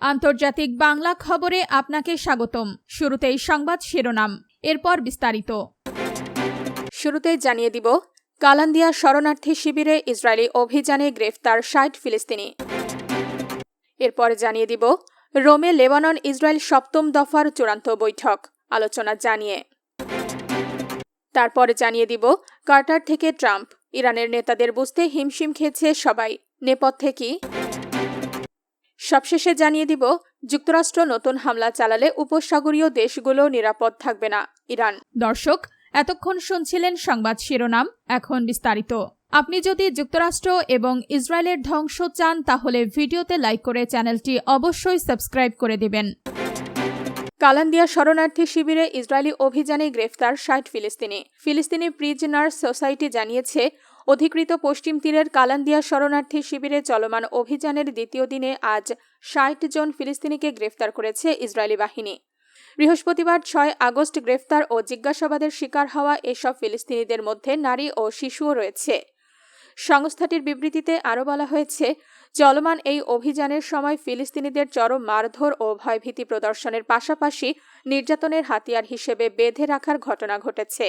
আন্তর্জাতিক বাংলা খবরে আপনাকে স্বাগতম। শুরুতেই সংবাদ শিরোনাম, এরপর বিস্তারিত। শুরুতেই জানিয়ে দিব, কালান্দিয়া শরণার্থী শিবিরে ইসরায়েলি অভিযানে গ্রেফতার ৬০ ফিলিস্তিনি। এরপর জানিয়ে দিব, রোমে লেবানন ইসরায়েল সপ্তম দফার চূড়ান্ত বৈঠক, আলোচনা জানিয়ে। তারপর জানিয়ে দিব, কার্টার থেকে ট্রাম্প, ইরানের নেতাদের বুঝতে হিমশিম খেয়েছে সবাই, নেপথ্যে কি? সবশেষে জানিয়ে দিব, যুক্তরাষ্ট্র নতুন হামলা চালালে উপসাগরীয় দেশগুলো নিরাপদ থাকবে না, ইরান। দর্শক, এতক্ষণ শুনছিলেন সংবাদ শিরোনাম, এখন বিস্তারিত। আপনি যদি যুক্তরাষ্ট্র এবং ইসরায়েলের ধ্বংস চান তাহলে ভিডিওতে লাইক করে চ্যানেলটি অবশ্যই সাবস্ক্রাইব করে দেবেন। কালান্দিয়া শরণার্থী শিবিরে ইসরায়েলি অভিযানে গ্রেফতার ৬০ ফিলিস্তিনি। ফিলিস্তিনি প্রিজনার্স সোসাইটি জানিয়েছে, অধিকৃত পশ্চিম তীরের কালান্দিয়া শরণার্থী শিবিরে চলমান অভিযানের দ্বিতীয় দিনে আজ ৬০ জন ফিলিস্তিনিকে গ্রেফতার করেছে ইসরায়েলি বাহিনী। বৃহস্পতিবার ৬ আগস্ট গ্রেফতার ও জিজ্ঞাসাবাদের শিকার হওয়া এসব ফিলিস্তিনিদের মধ্যে নারী ও শিশুও রয়েছে। সংস্থাটির বিবৃতিতে আরও বলা হয়েছে, চলমান এই অভিযানের সময় ফিলিস্তিনিদের চরম মারধর ও ভয়ভীতি প্রদর্শনের পাশাপাশি নির্যাতনের হাতিয়ার হিসেবে বেঁধে রাখার ঘটনা ঘটেছে।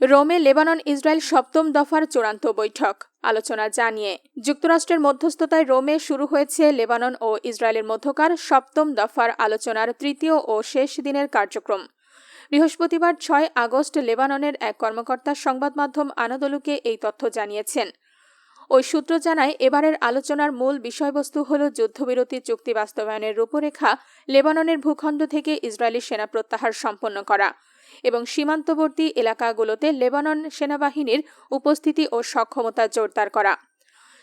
রোমে লেবানন ইসরায়েল সপ্তম দফার চূড়ান্ত বৈঠক, আলোচনা জানিয়ে। যুক্তরাষ্ট্রের মধ্যস্থতায় রোমে শুরু হয়েছে লেবানন ও ইসরায়েলের মধ্যকার সপ্তম দফার আলোচনার তৃতীয় ও শেষ দিনের কার্যক্রম। বৃহস্পতিবার ৬ আগস্ট লেবাননের এক কর্মকর্তা সংবাদ মাধ্যম আনাদোলুকে এই তথ্য জানিয়েছেন। ওই সূত্র জানায়, এবারের আলোচনার মূল বিষয়বস্তু হল যুদ্ধবিরতি চুক্তি বাস্তবায়নের রূপরেখা, লেবাননের ভূখণ্ড থেকে ইসরায়েলি সেনা প্রত্যাহার সম্পন্ন করা এবং সীমান্তবর্তী এলাকাগুলোতে লেবানন সেনাবাহিনীর উপস্থিতি ও সক্ষমতা জোরদার করা।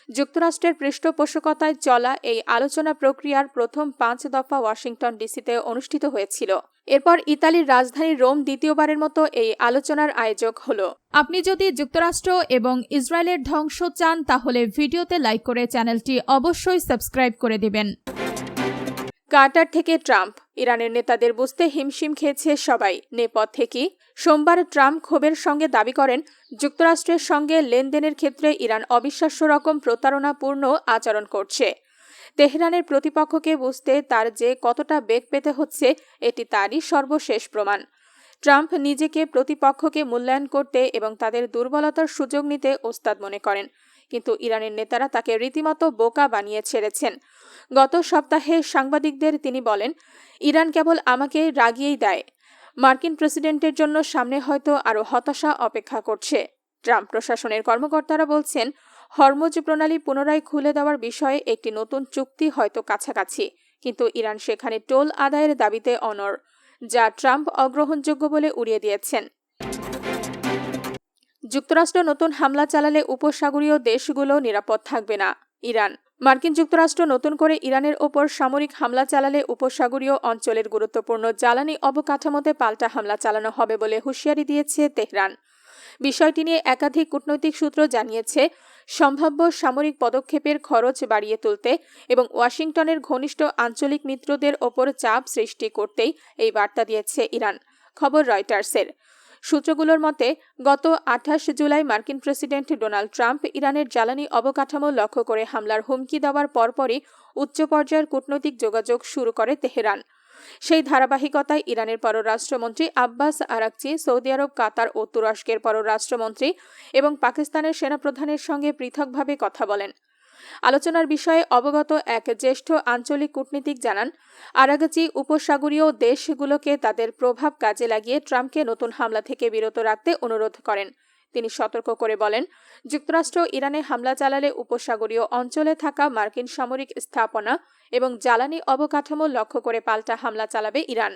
যুক্তরাষ্ট্রের পৃষ্ঠপোষকতায় চলা এই আলোচনা প্রক্রিয়ার প্রথম ৫ দফা ওয়াশিংটন ডিসিতে অনুষ্ঠিত হয়েছিল। এরপর ইতালির রাজধানী রোম দ্বিতীয়বারের মতো এই আলোচনার আয়োজক হল। আপনি যদি যুক্তরাষ্ট্র এবং ইসরায়েলের ধ্বংস চান তাহলে ভিডিওতে লাইক করে চ্যানেলটি অবশ্যই সাবস্ক্রাইব করে দেবেন। কার্টার থেকে ট্রাম্প, ইরানের নেতাদের বুঝতে হিমশিম খেয়েছে সবাই, নেপথ্যে কি? সোমবার ট্রাম্প ক্ষোভের সঙ্গে দাবি করেন, যুক্তরাষ্ট্রের সঙ্গে লেনদেনের ক্ষেত্রে ইরান অবিশ্বাস্য রকম প্রতারণাপূর্ণ আচরণ করছে। তেহরানের প্রতিপক্ষকে বুঝতে তার যে কতটা বেগ পেতে হচ্ছে, এটি তারই সর্বশেষ প্রমাণ। ট্রাম্প নিজেকে প্রতিপক্ষকে মূল্যায়ন করতে এবং তাদের দুর্বলতার সুযোগ নিতে ওস্তাদ মনে করেন, কিন্তু ইরানের নেতারা তাকে রীতিমতো বোকা বানিয়ে ছেড়েছেন। গত সপ্তাহে সাংবাদিকদের তিনি বলেন, ইরান কেবল আমাকে রাগিয়েই দেয়। মার্কিন প্রেসিডেন্টের জন্য সামনে হয়তো আরও হতাশা অপেক্ষা করছে। ট্রাম্প প্রশাসনের কর্মকর্তারা বলছেন, হরমুজ প্রণালী পুনরায় খুলে দেওয়ার বিষয়ে একটি নতুন চুক্তি হয়তো কাছাকাছি, কিন্তু ইরান সেখানে টোল আদায়ের দাবিতে অনড়, যা ট্রাম্প অগ্রহণযোগ্য বলে উড়িয়ে দিয়েছেন। যুক্তরাষ্ট্র নতুন হামলা চালালে উপসাগরীয় দেশগুলো নিরাপদ থাকবে না, ইরান। মার্কিন যুক্তরাষ্ট্র নতুন করে ইরানের ওপর সামরিক হামলা চালালে উপসাগরীয় অঞ্চলের গুরুত্বপূর্ণ জ্বালানি অবকাঠামোতে পাল্টা হামলা চালানো হবে বলে হুঁশিয়ারি দিয়েছে তেহরান। বিষয়টি নিয়ে একাধিক কূটনৈতিক সূত্র জানিয়েছে, সম্ভাব্য সামরিক পদক্ষেপের খরচ বাড়িয়ে তুলতে এবং ওয়াশিংটনের ঘনিষ্ঠ আঞ্চলিক মিত্রদের ওপর চাপ সৃষ্টি করতেই এই বার্তা দিয়েছে ইরান। খবর রয়টার্সের। সূত্রগুলোর মতে, গত ২৮ জুলাই মার্কিন প্রেসিডেন্ট ডোনাল্ড ট্রাম্প ইরানের জ্বালানি অবকাঠামো লক্ষ্য করে হামলার হুমকি দেওয়ার পরপরই উচ্চ পর্যায়ের কূটনৈতিক যোগাযোগ শুরু করে তেহরান। সেই ধারাবাহিকতায় ইরানের পররাষ্ট্রমন্ত্রী আব্বাস আরাকচি সৌদি আরব, কাতার ও তুরস্কের পররাষ্ট্রমন্ত্রী এবং পাকিস্তানের সেনাপ্রধানের সঙ্গে পৃথকভাবে কথা বলেন। আলোচনার বিষয়ে অবগত এক জ্যেষ্ঠ আঞ্চলিক কূটনীতিক জানান, আরাকচি উপসাগরীয় দেশগুলোকে তাদের প্রভাব কাজে লাগিয়ে ট্রাম্পকে নতুন হামলা থেকে বিরত রাখতে অনুরোধ করেন। তিনি সতর্ক করে বলেন, যুক্তরাষ্ট্র ইরানে হামলা চালালে উপসাগরীয় অঞ্চলে থাকা মার্কিন সামরিক স্থাপনা এবং জ্বালানি অবকাঠামো লক্ষ্য করে পাল্টা হামলা চালাবে ইরান।